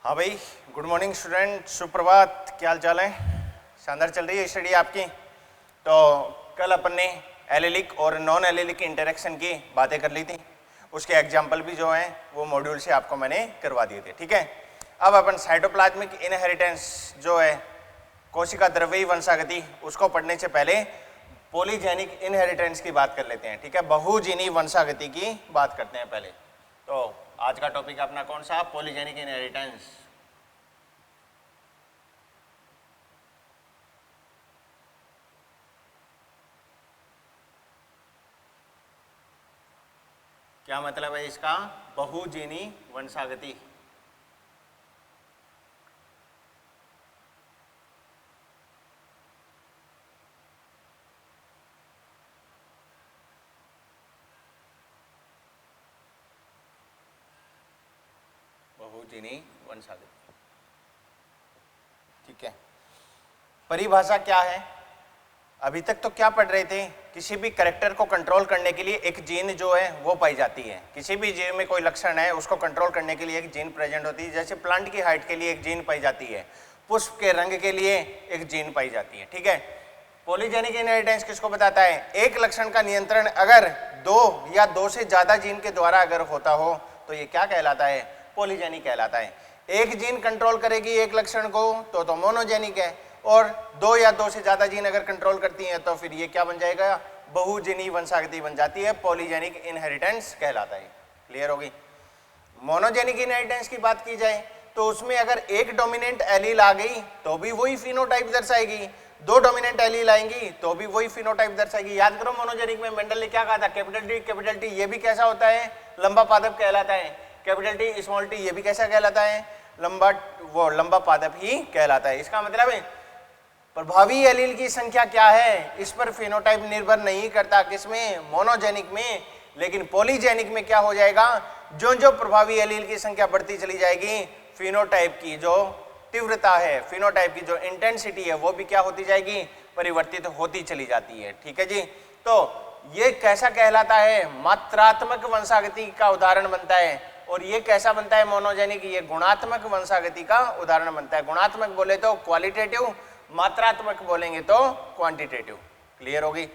हाँ भाई, good morning student, सुप्रभात। क्या हाल चाल है? शानदार चल रही है स्टडी आपकी। तो कल अपन ने एलिलिक और नॉन एलिलिक इंटरेक्शन की बातें कर ली थी। उसके एग्जाम्पल भी जो हैं वो मॉड्यूल से आपको मैंने करवा दिए थे। ठीक है, अब अपन साइटोप्लाज्मिक इनहेरिटेंस जो है कोशिका द्रव्यी वंशागति, उसको पढ़ने से पहले पॉलीजेनिक इनहेरिटेंस की बात कर लेते हैं। ठीक है, बहुजीनी वंशागति की बात करते हैं पहले। तो आज का टॉपिक अपना कौन सा? Polygenic inheritance. क्या मतलब है इसका? बहुजीनी वंशागति। बहुजीनी वंशागति। ठीक है, परिभाषा क्या है? अभी तक तो क्या पढ़ रहे थे? किसी भी कैरेक्टर को कंट्रोल करने के लिए एक जीन जो है वो पाई जाती है। किसी भी जीन में कोई लक्षण है उसको कंट्रोल करने के लिए एक जीन प्रेजेंट होती है। जैसे प्लांट की हाइट के लिए एक जीन पाई जाती है, पुष्प के रंग के लिए एक जीन पाई जाती है। ठीक है, पॉलीजेनिक इनहेरिटेंस किसको बताता है? एक लक्षण का नियंत्रण अगर दो या दो से ज्यादा जीन के द्वारा अगर होता हो तो ये क्या कहलाता है? पॉलीजेनिक कहलाता है। एक जीन कंट्रोल करेगी एक लक्षण को तो मोनोजेनिक है, और दो या दो से ज्यादा जीन अगर कंट्रोल करती हैं तो फिर ये क्या बन जाएगा? बहुजीनी वंशागति बन जाती है, पॉलीजेनिक इनहेरिटेंस कहलाता है। क्लियर होगी? मोनोजेनिक इनहेरिटेंस की बात की जाए तो उसमें अगर एक डोमिनेंट एलील आ गई तो भी वही फिनोटाइप दर्शाएगी, दो डोमिनेंट एलील आएंगी तो भी वही फिनोटाइप दर्शाएगी। याद करो, मोनोजेनिक में मेंडल ने क्या कहा था? कैपिटल टी ये भी कैसा होता है? लंबा पादप कहलाता है। कैपिटल टी स्मॉल टी ये भी कैसा कहलाता है? लंबा पादप ही कहलाता है। इसका मतलब है प्रभावी एलील की संख्या क्या है इस पर फिनोटाइप निर्भर नहीं करता। किसमें? मोनोजेनिक में। लेकिन पॉलीजेनिक में क्या हो जाएगा? जो जो प्रभावी एलील की संख्या बढ़ती चली जाएगी, फिनोटाइप की जो तीव्रता है, फिनोटाइप की जो इंटेंसिटी है वो भी क्या होती जाएगी? परिवर्तित होती चली जाती है। ठीक है जी, तो ये कैसा कहलाता है? मात्रात्मक वंशागति का उदाहरण बनता है। और ये कैसा बनता है? मोनोजेनिक। ये गुणात्मक वंशागति का उदाहरण बनता है। गुणात्मक बोले तो क्वालिटेटिव, मात्रात्मक बोलेंगे तो क्वांटिटेटिव। क्लियर होगी?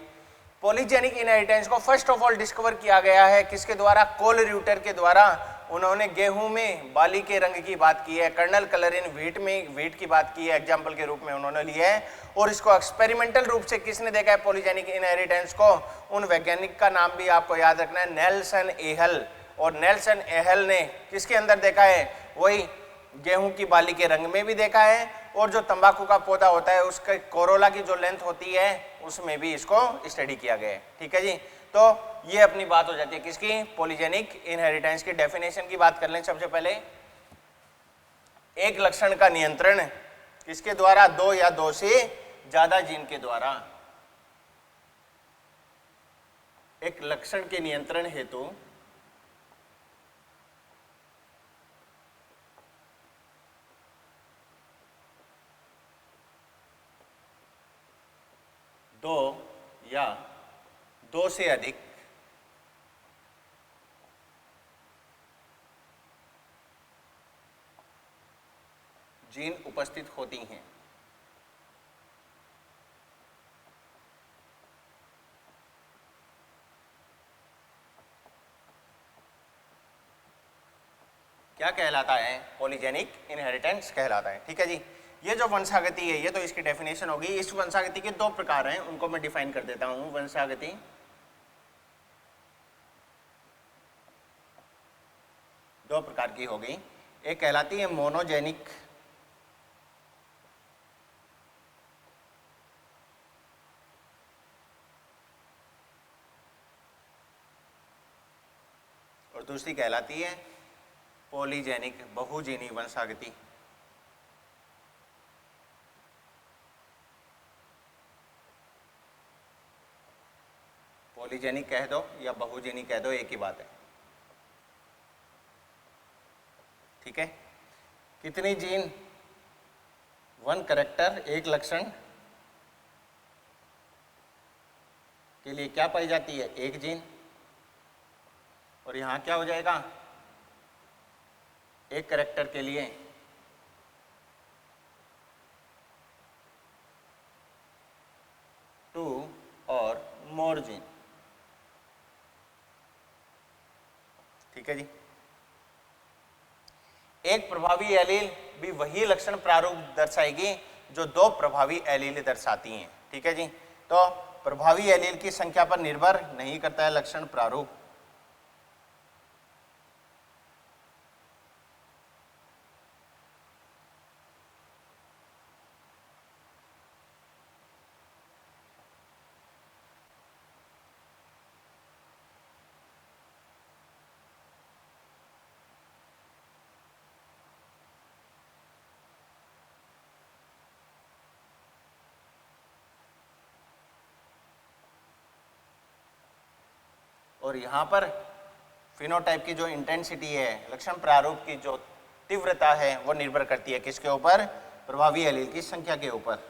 पॉलीजेनिक इनहेरिटेंस को फर्स्ट ऑफ ऑल डिस्कवर किया गया है किसके द्वारा? कोलरियूटर के द्वारा। उन्होंने गेहूं में बाली के रंग की बात की है, कर्नल कलर इन व्हीट में व्हीट की बात की है, एग्जाम्पल के रूप में उन्होंने लिया है। और इसको एक्सपेरिमेंटल रूप से किसने देखा है पॉलीजेनिक इनहेरिटेंस को? उन वैज्ञानिक का नाम भी आपको याद रखना है, नेल्सन एहल। और नेल्सन एहल ने किसके अंदर देखा है? वही गेहूं की बाली के रंग में भी देखा है, और जो तंबाकू का पौधा होता है उसके कोरोला की जो लेंथ होती है उसमें भी इसको स्टडी किया गया है। ठीक है जी, तो ये अपनी बात हो जाती है किसकी? पॉलीजेनिक इनहेरिटेंस की। डेफिनेशन की बात कर लें सबसे पहले। एक लक्षण का नियंत्रण किसके द्वारा? दो या दो से ज्यादा जीन के द्वारा। एक लक्षण के नियंत्रण हेतु दो या दो से अधिक जीन उपस्थित होती हैं। क्या कहलाता है? पॉलीजेनिक इनहेरिटेंस कहलाता है। ठीक है जी, ये जो वंशागति है ये तो इसकी डेफिनेशन होगी। इस वंशागति के दो प्रकार हैं, उनको मैं डिफाइन कर देता हूं। वंशागति दो प्रकार की होगी। एक कहलाती है मोनोजेनिक, और दूसरी कहलाती है पॉलीजेनिक, बहुजीनी वंशागति। पॉलीजेनिक कह दो या बहुजेनिक कह दो, एक ही बात है। ठीक है, कितनी जीन? वन कैरेक्टर, एक लक्षण के लिए क्या पाई जाती है? एक जीन। और यहाँ क्या हो जाएगा? एक कैरेक्टर के लिए मोर जीन। ठीक है जी। एक प्रभावी एलील भी वही लक्षण प्रारूप दर्शाएगी जो दो प्रभावी एलील दर्शाती हैं। ठीक है जी। तो प्रभावी एलील की संख्या पर निर्भर नहीं करता है लक्षण प्रारूप। और यहाँ पर फिनोटाइप की जो इंटेंसिटी है, लक्षण प्रारूप की जो तीव्रता है, वो निर्भर करती है किसके ऊपर? प्रभावी एलील की संख्या के ऊपर।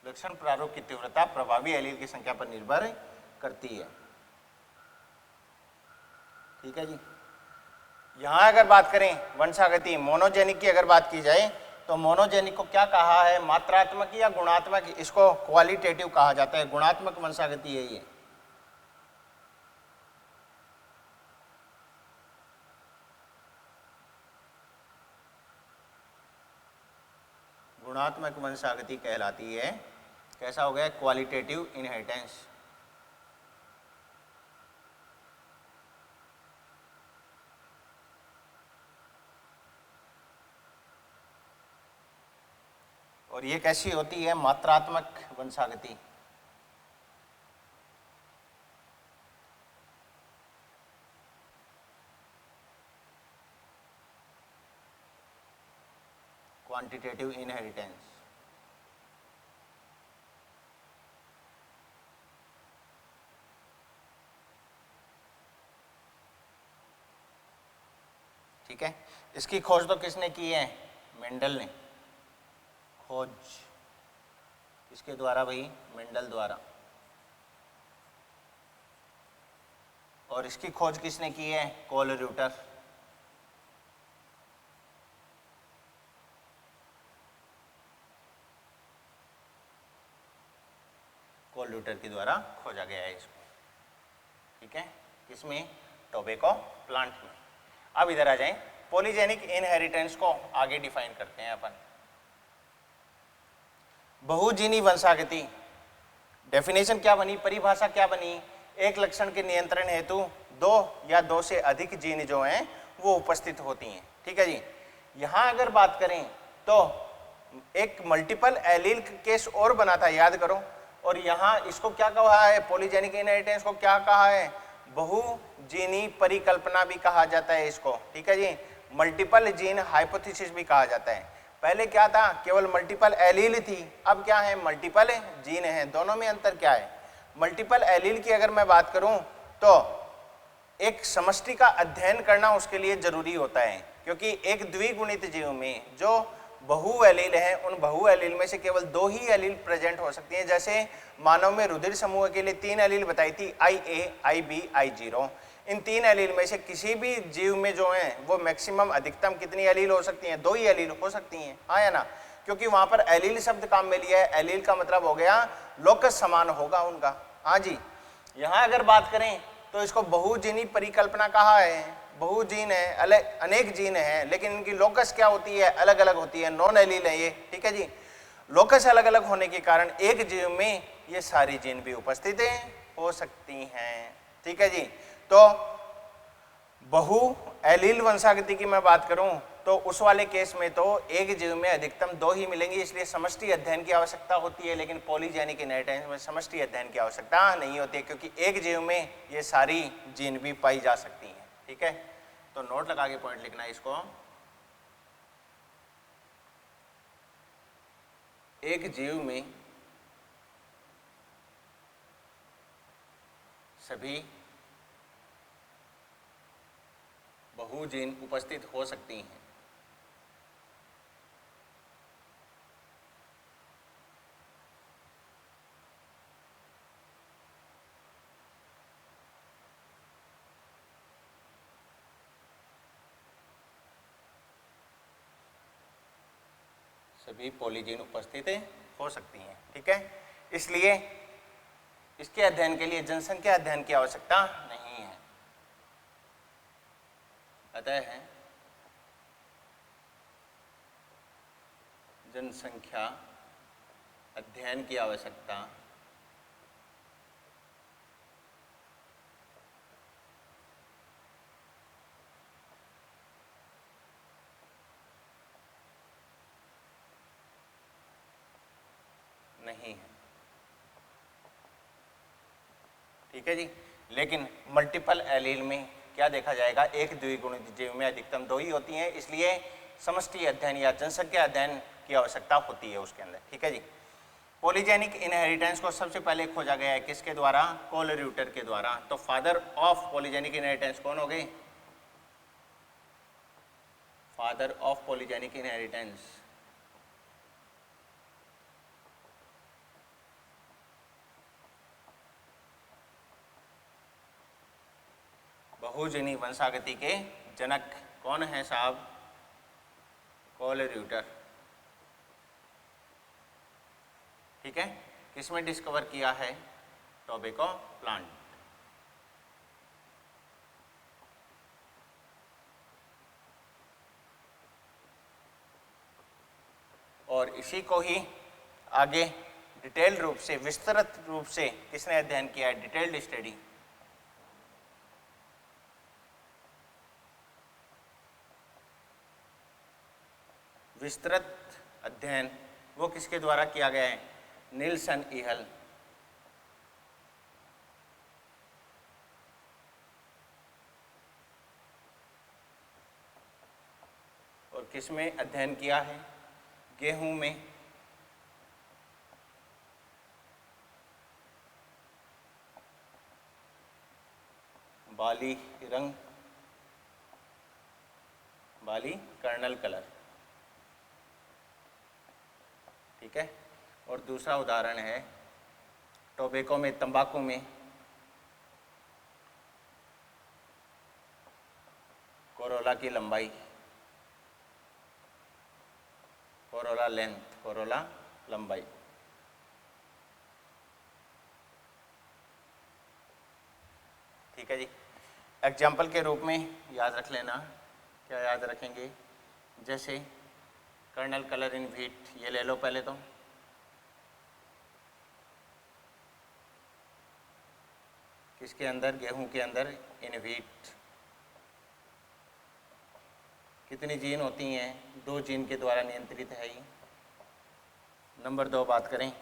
लक्षण प्रारूप की तीव्रता प्रभावी एलील की संख्या पर निर्भर करती है। ठीक है जी। यहां अगर बात करें वंशागति मोनोजेनिक की अगर बात की जाए तो मोनोजेनिक को क्या कहा है? मात्रात्मक या गुणात्मक? इसको क्वालिटेटिव कहा जाता है। गुणात्मक वंशागति है ये। गुणात्मक वंशागति कहलाती है। कैसा हो गया? Qualitative inheritance. और ये कैसी होती है? मात्रात्मक वंशागति। Quantitative inheritance. ठीक है। इसकी खोज तो किसने की है? मेंडल ने। खोज किसके द्वारा भाई? मेंडल द्वारा। और इसकी खोज किसने की है? कोलरियूटर। कोलरियूटर के द्वारा खोजा गया है इसको। ठीक है। किसमें? टोबैको प्लांट में। अब इधर आ जाएं, पॉलीजेनिक इनहेरिटेंस को आगे डिफाइन करते हैं अपन। बहुजीनी वंशागति, डेफिनेशन क्या बनी? परिभाषा क्या बनी? एक लक्षण के नियंत्रण हेतु दो या दो से अधिक जीन जो हैं वो उपस्थित होती हैं। ठीक है जी। यहां अगर बात करें तो एक मल्टीपल एलील केस और बना था, याद करो। और यहां इसको क्या कहा है? पॉलीजेनिक इनहेरिटेंस को क्या कहा है? बहुजीनी परिकल्पना भी कहा जाता है इसको। ठीक है जी। मल्टीपल जीन हाइपोथेसिस भी कहा जाता है। पहले क्या था? केवल मल्टीपल एलील थी, अब क्या है? मल्टीपल जीन है। दोनों में अंतर क्या है? मल्टीपल एलील की अगर मैं बात करूं तो एक समष्टि का अध्ययन करना उसके लिए जरूरी होता है, क्योंकि एक द्विगुणित जीव में जो बहु एलील है, उन बहु एलील में से केवल दो ही एलील प्रेजेंट हो सकती हैं। जैसे मानव में रुधिर समूह के लिए 3 एलील बताई थी, IA, IB, I0। इन 3 एलील में से किसी भी जीव में जो है वो मैक्सिमम अधिकतम कितनी एलील हो सकती हैं? 2 ही एलील हो सकती हैं। हाँ या ना? क्योंकि वहां पर एलील शब्द काम में लिया है। एलील का मतलब हो गया लोकस समान होगा उनका। हाँ जी। यहां अगर बात करें तो इसको बहुजीनी परिकल्पना कहा है। बहुजीन है, अनेक जीन है, लेकिन इनकी लोकस क्या होती है? अलग अलग होती है। नॉन एलील है ये। ठीक है जी। लोकस अलग अलग होने के कारण एक जीव में ये सारी जीन भी उपस्थित हो सकती हैं। ठीक है जी। तो बहु एलील वंशागति की मैं बात करूं तो उस वाले केस में तो एक जीव में अधिकतम 2 ही मिलेंगे, इसलिए समष्टि अध्ययन की आवश्यकता होती है। लेकिन पॉलीजेनिक इनहेरिटेंस में समष्टि अध्ययन की आवश्यकता नहीं होती है, क्योंकि एक जीव में ये सारी जीन भी पाई जा सकती हैं। ठीक है। तो नोट लगा के पॉइंट लिखना है इसको। एक जीव में सभी बहुजीन उपस्थित हो सकती हैं। सभी पॉलीजीन उपस्थित हो सकती हैं। ठीक है, इसलिए इसके अध्ययन के लिए जनसंख्या अध्ययन की आवश्यकता नहीं है। अतः जनसंख्या अध्ययन की आवश्यकता नहीं है। ठीक है जी, लेकिन मल्टीपल एलील में क्या देखा जाएगा, एक द्विगुणित जीव में अधिकतम 2 ही होती हैं, इसलिए समष्टि अध्ययन या जनसंख्या अध्ययन की आवश्यकता होती है उसके अंदर। ठीक है जी, पॉलीजेनिक इनहेरिटेंस को सबसे पहले खोजा गया है किसके द्वारा, कोलरियूटर के द्वारा। तो फादर ऑफ पॉलीजेनिक इनहेरिटेंस कौन हो गए, फादर ऑफ पॉलीजेनिक इनहेरिटेंस बहुजनी वंशागति के जनक कौन है साहब, कोलरियूटर। ठीक है, किसमें डिस्कवर किया है, टोबैको प्लांट। और इसी को ही आगे डिटेल्ड रूप से, विस्तृत रूप से किसने अध्ययन किया है, डिटेल्ड स्टडी विस्तृत अध्ययन वो किसके द्वारा किया गया है, निल्सन ईहल। और किसमें अध्ययन किया है, गेहूं में। बाली रंग, बाली कर्नल कलर। ठीक है, और दूसरा उदाहरण है टोबैको में, तंबाकू में कोरोला की लंबाई, कोरोला लेंथ, कोरोला लंबाई। ठीक है जी, एग्जाम्पल के रूप में याद रख लेना, क्या याद रखेंगे, जैसे कर्नल कलर इन व्हीट, ये ले लो पहले तो। किसके अंदर, गेहूं के अंदर, इन व्हीट। कितनी जीन होती हैं, 2 जीन के द्वारा नियंत्रित है ये। नंबर 2 बात करें,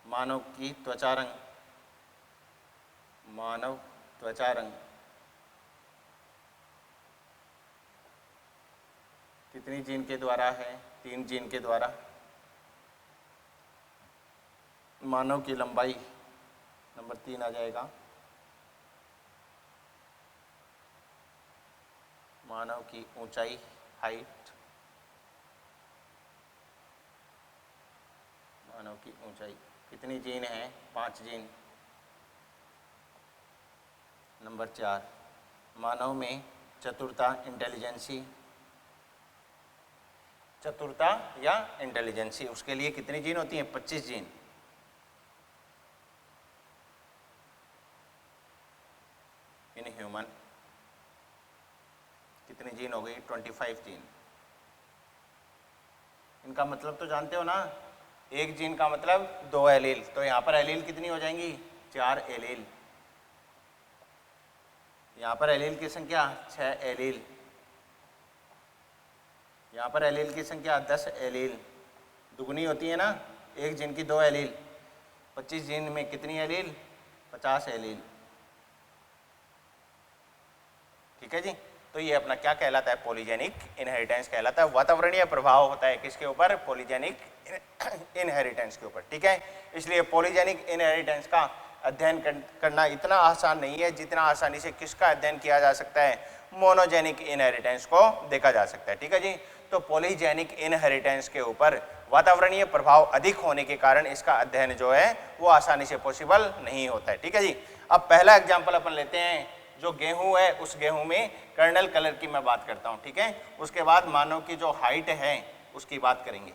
मानव की त्वचा रंग, मानव त्वचा रंग कितनी जीन के द्वारा है, 3 जीन के द्वारा। मानव की लंबाई नंबर 3 आ जाएगा, मानव की ऊंचाई, हाइट, मानव की ऊंचाई कितनी जीन है, 5 जीन। नंबर 4, मानव में चतुरता, इंटेलिजेंसी, चतुरता या इंटेलिजेंसी, उसके लिए कितनी जीन होती हैं, 25 जीन। इन ह्यूमन कितनी जीन हो गई, 25 जीन। इनका मतलब तो जानते हो ना, एक जीन का मतलब 2 एलील, तो यहाँ पर एलील कितनी हो जाएंगी, 4 एलील। यहाँ पर एलील की संख्या 6 एलील, यहाँ पर एलील की संख्या 10 एलील। दुगनी होती है ना, एक जीन की 2 एलील, 25 जीन में कितनी एलील, 50 एलील। ठीक है जी, तो ये अपना क्या कहलाता है, पॉलीजेनिक इनहेरिटेंस कहलाता है। वातावरणीय प्रभाव होता है किसके ऊपर, पॉलीजेनिक इनहेरिटेंस के ऊपर। ठीक है, इसलिए पॉलीजेनिक इनहेरिटेंस का अध्ययन करना इतना आसान नहीं है जितना आसानी से किसका अध्ययन किया जा सकता है, मोनोजेनिक इनहेरिटेंस को देखा जा सकता है। ठीक है जी। तो पॉलीजेनिक इनहेरिटेंस के ऊपर वातावरणीय प्रभाव अधिक होने के कारण इसका अध्ययन जो है वो आसानी से पॉसिबल नहीं होता है। ठीक है जी। अब पहला एग्जाम्पल अपन लेते हैं, जो गेहूं है उस गेहूं में कर्नल कलर की मैं बात करता हूं। ठीक है, उसके बाद मानव की जो हाइट है उसकी बात करेंगे।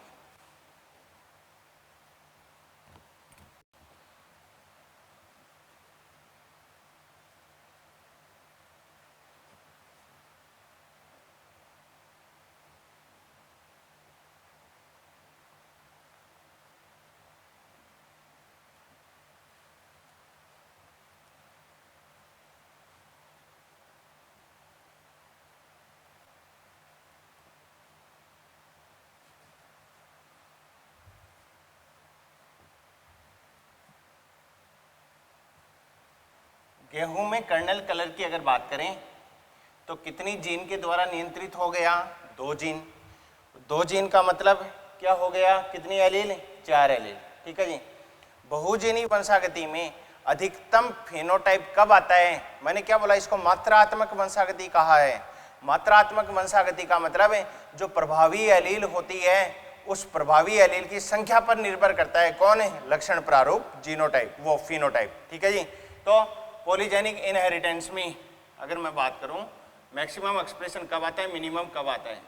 गेहूं में कर्नल कलर की अगर बात करें तो कितनी जीन के द्वारा नियंत्रित हो गया, 2 जीन। 2 जीन का मतलब क्या हो गया, कितनी एलील, 4 एलील। ठीक है जी। बहुजीनी वंशागति में अधिकतम फेनोटाइप कब आता है, मैंने क्या बोला, इसको मात्रात्मक वंशागति कहा है। मात्रात्मक वंशागति का मतलब है जो प्रभावी एलील होती है उस प्रभावी एलील की संख्या पर निर्भर करता है, कौन है, लक्षण प्रारूप, जीनोटाइप, वो फिनोटाइप। ठीक है जी। तो पॉलीजेनिक इनहेरिटेंस में अगर मैं बात करूं, मैक्सिमम एक्सप्रेशन कब आता है, मिनिमम कब आता है।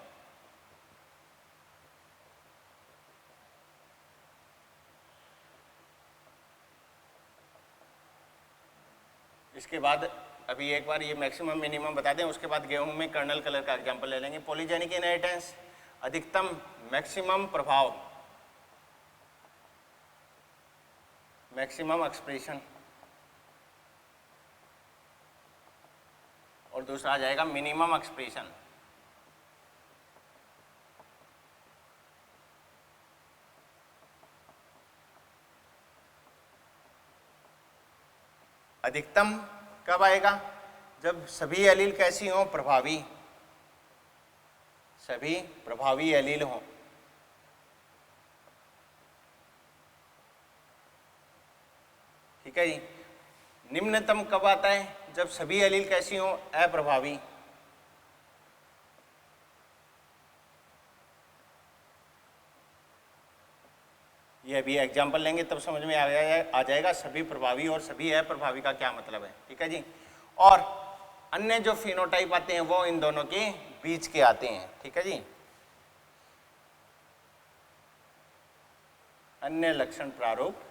इसके बाद अभी एक बार ये मैक्सिमम मिनिमम बता दें, उसके बाद गेहूं में कर्नल कलर का एग्जांपल ले लेंगे। पॉलीजेनिक इनहेरिटेंस, अधिकतम मैक्सिमम प्रभाव, मैक्सिमम एक्सप्रेशन, और दूसरा आ जाएगा मिनिमम एक्सप्रेशन। अधिकतम कब आएगा, जब सभी एलील कैसी हों, प्रभावी, सभी प्रभावी एलील हों। ठीक है जी। निम्नतम कब आता है, जब सभी एलील कैसी हों, अप्रभावी। ये अभी एग्जाम्पल लेंगे तब समझ में आ जाएगा सभी प्रभावी और सभी अप्रभावी का क्या मतलब है। ठीक है जी। और अन्य जो फिनोटाइप आते हैं वो इन दोनों के बीच के आते हैं। ठीक है जी। अन्य लक्षण प्रारूप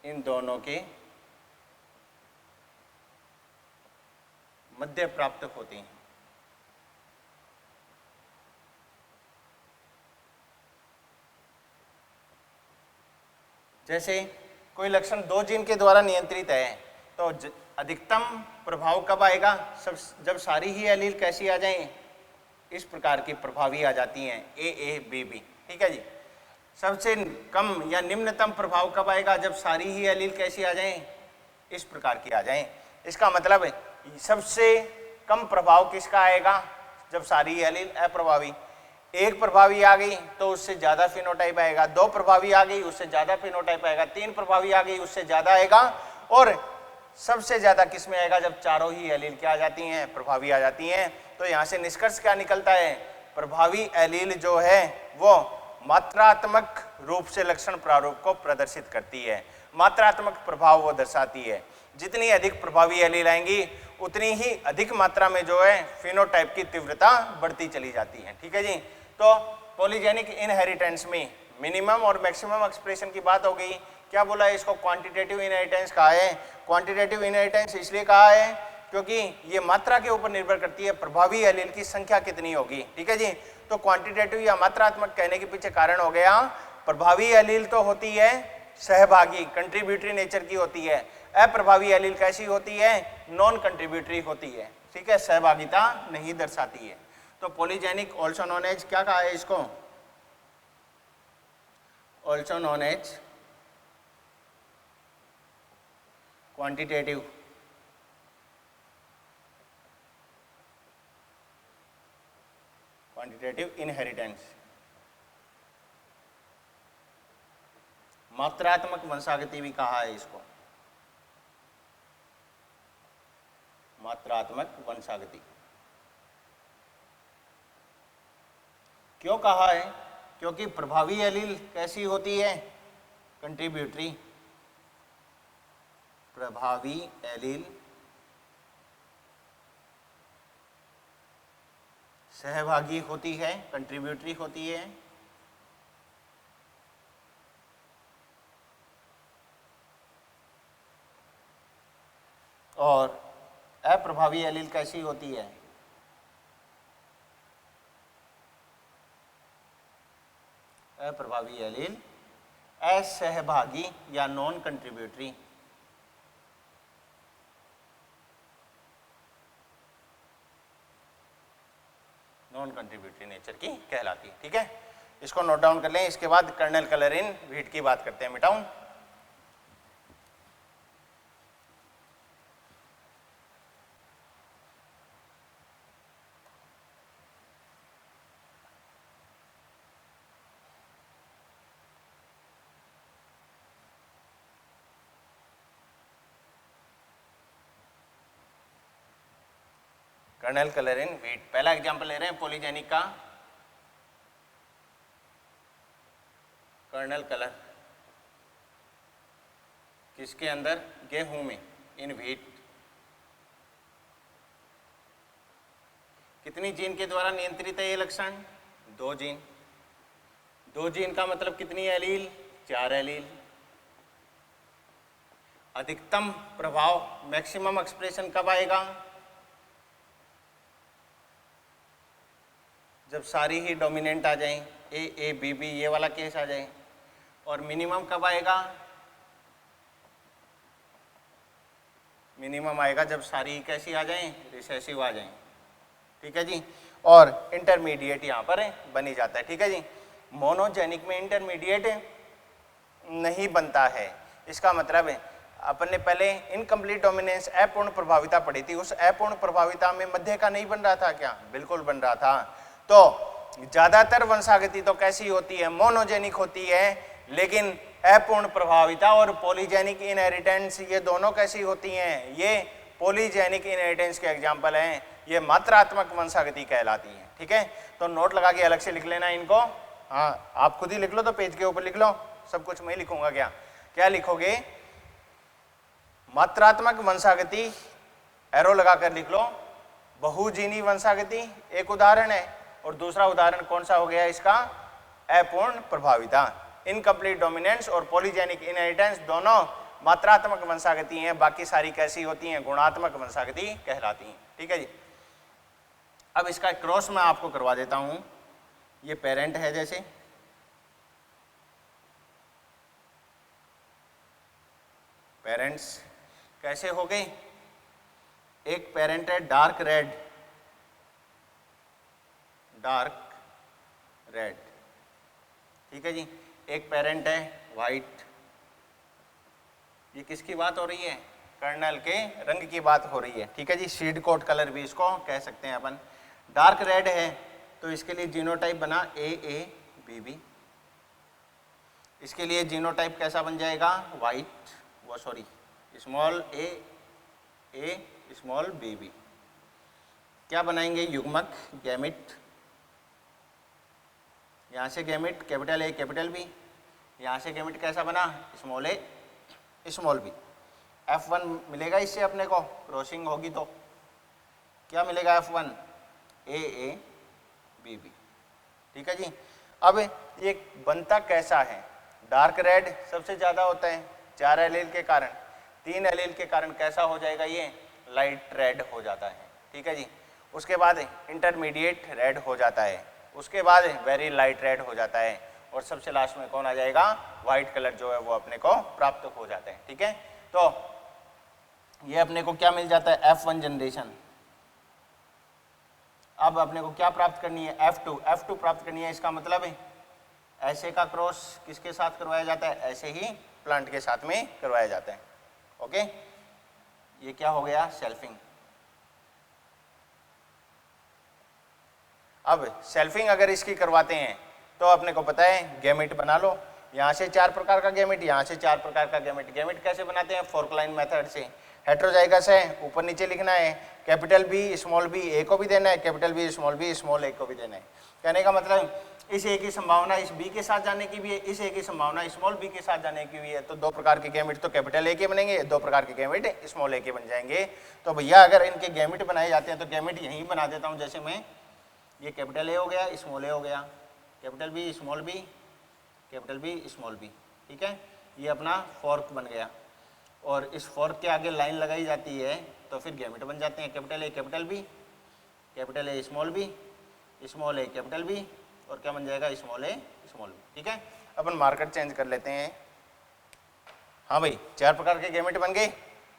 इन दोनों के मध्य प्राप्त होते हैं। जैसे कोई लक्षण 2 जीन के द्वारा नियंत्रित है तो अधिकतम प्रभाव कब आएगा, जब सारी ही एलील कैसी आ जाएं, इस प्रकार की प्रभावी आ जाती हैं, ए बी बी। ठीक है जी। सबसे कम या निम्नतम प्रभाव कब आएगा, जब सारी ही एलील कैसी आ जाएं, इस प्रकार की आ जाएं। इसका मतलब है सबसे कम प्रभाव किसका आएगा, जब सारी एलील अप्रभावी। एक प्रभावी आ गई तो उससे ज्यादा फिनोटाइप आएगा, 2 प्रभावी आ गई उससे ज्यादा फिनोटाइप आएगा, 3 प्रभावी आ गई उससे ज्यादा आएगा, और सबसे ज्यादा किस में आएगा, जब चारों ही एलील क्या आ जाती हैं, प्रभावी आ जाती हैं। तो यहाँ से निष्कर्ष क्या निकलता है, प्रभावी एलील जो है वो मात्रात्मक रूप से लक्षण प्रारूप को प्रदर्शित करती है, मात्रात्मक प्रभाव वो दर्शाती है। जितनी अधिक प्रभावी एलील आएंगी उतनी ही अधिक मात्रा में जो है फिनोटाइप की तीव्रता बढ़ती चली जाती है। ठीक है जी। तो पॉलीजेनिक इनहेरिटेंस में मिनिमम और मैक्सिमम एक्सप्रेशन की बात हो गई। क्या बोला है, इसको क्वांटिटेटिव इनहेरिटेंस कहा है। क्वांटिटेटिव इनहेरिटेंस इसलिए कहा है क्योंकि ये मात्रा के ऊपर निर्भर करती है, प्रभावी एलील की संख्या कितनी होगी। ठीक है जी। तो क्वांटिटेटिव या मात्रात्मक कहने के पीछे कारण हो गया, प्रभावी एलील तो होती है सहभागी, कंट्रीब्यूटरी नेचर की होती है, अप्रभावी एलील कैसी होती है, नॉन कंट्रीब्यूटरी होती है। ठीक है, सहभागिता नहीं दर्शाती है। तो पॉलीजेनिक ऑल्सो नोन एज, क्या कहा है इसको, also known as quantitative quantitative inheritance, मात्रात्मक वंशागति भी कहा है इसको, मात्रात्मक वंशागति। क्यों कहा है? क्योंकि प्रभावी एलील कैसी होती है? कंट्रीब्यूटरी। प्रभावी एलील सहभागी होती है, कंट्रीब्यूटरी होती है, और अप्रभावी एलील कैसी होती है? अप्रभावी एलील असहभागी या non contributory. Non contributory nature की कहलाती है। ठीक है, इसको नोट डाउन कर लें। इसके बाद कर्नल कलर इन व्हीट की बात करते हैं, मिटाऊं। कर्नल कलर इन व्हीट, पहला एग्जांपल ले रहे हैं पॉलीजेनिक का। कर्नल कलर किसके अंदर? गेहूं में, इन व्हीट। कितनी जीन के द्वारा नियंत्रित है ये लक्षण? 2 जीन। 2 जीन का मतलब कितनी एलील? 4 एलील। अधिकतम प्रभाव, मैक्सिमम एक्सप्रेशन कब आएगा? जब सारी ही डोमिनेंट आ जाएं, ए बी बी ये वाला केस आ जाए। और मिनिमम कब आएगा? मिनिमम आएगा जब सारी ही कैसी आ जाएं? रिसेसिव आ जाएं। ठीक है जी। और इंटरमीडिएट यहाँ पर बनी जाता है। ठीक है जी। मोनोजेनिक में इंटरमीडिएट नहीं बनता है। इसका मतलब है अपन ने पहले इनकम्प्लीट डोमिनेंस, अपूर्ण प्रभाविता पढ़ी थी। उस अपूर्ण प्रभाविता में मध्य का नहीं बन रहा था क्या? बिल्कुल बन रहा था। तो ज्यादातर वंशागति तो कैसी होती है? मोनोजेनिक होती है। लेकिन अपूर्ण प्रभाविता और पॉलीजेनिक इनहेरिटेंस ये दोनों कैसी होती हैं? ये पॉलीजेनिक इनहेरिटेंस के एग्जाम्पल हैं। ये मात्रात्मक वंशागति कहलाती है। ठीक है, तो नोट लगा के अलग से लिख लेना इनको। हाँ, आप खुद ही लिख लो, तो पेज के ऊपर लिख लो, सब कुछ मैं लिखूंगा। क्या क्या लिखोगे? मात्रात्मक वंशागति एरो लगाकर लिख लो। बहुजीनी वंशागति एक उदाहरण है, और दूसरा उदाहरण कौन सा हो गया इसका? अपूर्ण प्रभाविता। इनकम्प्लीट डोमिनेंस और पॉलीजेनिक इनहेरिटेंस दोनों मात्रात्मक वंशागति हैं। बाकी सारी कैसी होती हैं? गुणात्मक वंशागति कहलाती हैं। ठीक है जी। अब इसका क्रॉस मैं आपको करवा देता हूं। ये पेरेंट है, जैसे पेरेंट्स कैसे हो गए? एक पेरेंट है डार्क रेड, डार्क रेड। ठीक है जी। एक पेरेंट है वाइट। ये किसकी बात हो रही है? कर्नल के रंग की बात हो रही है। ठीक है जी। सीड कोट कलर भी इसको कह सकते हैं अपन। डार्क रेड है तो इसके लिए जीनोटाइप बना AABB। इसके लिए जीनोटाइप कैसा बन जाएगा? वाइट, वो sorry small a small bb। क्या बनाएंगे? युग्मक, गैमिट। यहाँ से gamete capital A capital B। यहाँ से गैमिट कैसा बना? Small a small b। F1 मिलेगा इससे अपने को, क्रॉसिंग होगी तो क्या मिलेगा? F1 AABB। ठीक है जी। अब ये बनता कैसा है? डार्क रेड सबसे ज़्यादा होता है 4 एलील के कारण। 3 एलील के कारण कैसा हो जाएगा? ये लाइट रेड हो जाता है। ठीक है जी। उसके बाद इंटरमीडिएट रेड हो जाता है। उसके बाद वेरी लाइट रेड हो जाता है। और सबसे लास्ट में कौन आ जाएगा? वाइट कलर जो है वो अपने को प्राप्त हो जाता है। ठीक है, तो ये अपने को क्या मिल जाता है? F1 generation. अब अपने को क्या प्राप्त करनी है? F2 प्राप्त करनी है। इसका मतलब है ऐसे का क्रॉस किसके साथ करवाया जाता है? ऐसे ही प्लांट के साथ में करवाया जाता है। ओके, ये क्या हो गया? सेल्फिंग। अब सेल्फिंग अगर इसकी करवाते हैं तो अपने को पता है गैमेट बना लो, यहाँ से 4 प्रकार का गैमेट, यहाँ से 4 प्रकार का गैमेट। गैमेट कैसे बनाते हैं? फोर्क लाइन मेथड से। हेट्रोजाइगस है, ऊपर नीचे लिखना है, कैपिटल बी स्मॉल बी ए को भी देना है, कैपिटल बी स्मॉल ए को भी देना है। कहने का मतलब इस ए की संभावना इस बी के साथ जाने की भी है, इस ए की संभावना स्मॉल बी के साथ जाने की भी है। तो 2 प्रकार के गैमेट तो कैपिटल ए के बनेंगे, 2 प्रकार के गैमेट स्मॉल ए के बन जाएंगे। तो भैया अगर इनके गैमेट बनाए जाते हैं तो गैमेट यहीं बना देता हूँ। जैसे मैं ये कैपिटल ए हो गया, स्मॉल ए हो गया, capital B small B, capital B small B, ठीक है। ये अपना फॉर्क बन गया और इस फॉर्क के आगे लाइन लगाई जाती है तो फिर गैमेट बन जाते हैं capital A capital B, capital A small B, small A capital B, और क्या बन जाएगा? स्मॉल ए स्मॉल बी, ठीक है। अपन मार्कर चेंज कर लेते हैं। हाँ भाई, 4 प्रकार के गैमेट बन गए।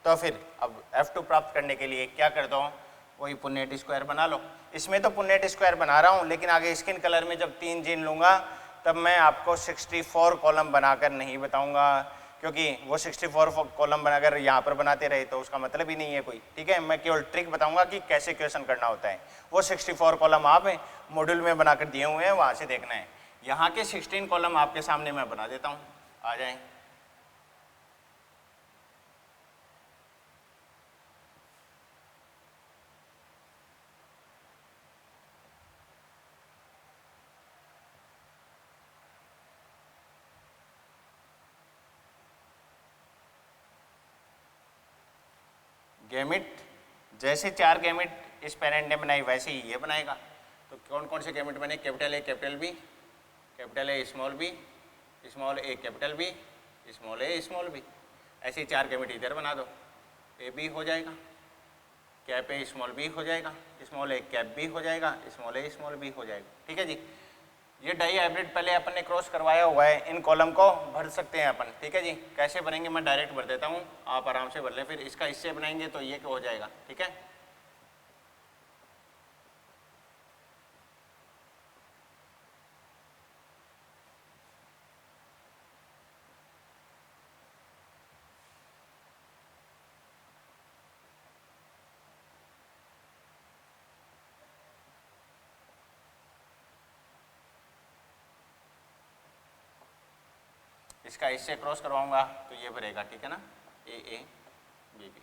तो फिर अब F2 प्राप्त करने के लिए क्या करता हूँ? वही पुन्नेट स्क्वायर बना लो। इसमें तो पुन्नेट स्क्वायर बना रहा हूँ, लेकिन आगे स्किन कलर में जब 3 जीन लूँगा तब मैं आपको 64 कॉलम बनाकर नहीं बताऊँगा, क्योंकि वो 64 कॉलम बनाकर यहाँ पर बनाते रहे तो उसका मतलब ही नहीं है कोई, ठीक है। मैं केवल ट्रिक बताऊँगा कि कैसे क्वेश्चन करना होता है। वो 64 कॉलम आप मॉड्यूल में बनाकर दिए हुए हैं, वहाँ से देखना है। यहाँ के 16 कॉलम आपके सामने मैं बना देता हूँ, आ जाएँ। गैमेट जैसे 4 गैमेट इस पेरेंट ने बनाई वैसे ही ये बनाएगा। तो कौन कौन से गैमेट बने? Capital A capital B, capital A small B, small A capital B, small A small B. ऐसे 4 गैमेट इधर बना दो, ए बी हो जाएगा, कैप ए स्मॉल बी हो जाएगा, स्मॉल ए कैप बी हो जाएगा, स्मॉल ए स्मॉल बी हो जाएगा, ठीक है जी। ये डाई हाइब्रिड पहले अपन ने क्रॉस करवाया हुआ है, इन कॉलम को भर सकते हैं अपन, ठीक है जी। कैसे भरेंगे मैं डायरेक्ट भर देता हूँ, आप आराम से भर लें। फिर इसका इससे बनाएंगे तो ये हो जाएगा, ठीक है। इसका इससे क्रॉस करवाऊंगा तो ये भरेगा, ठीक है ना, ए ए बी बी।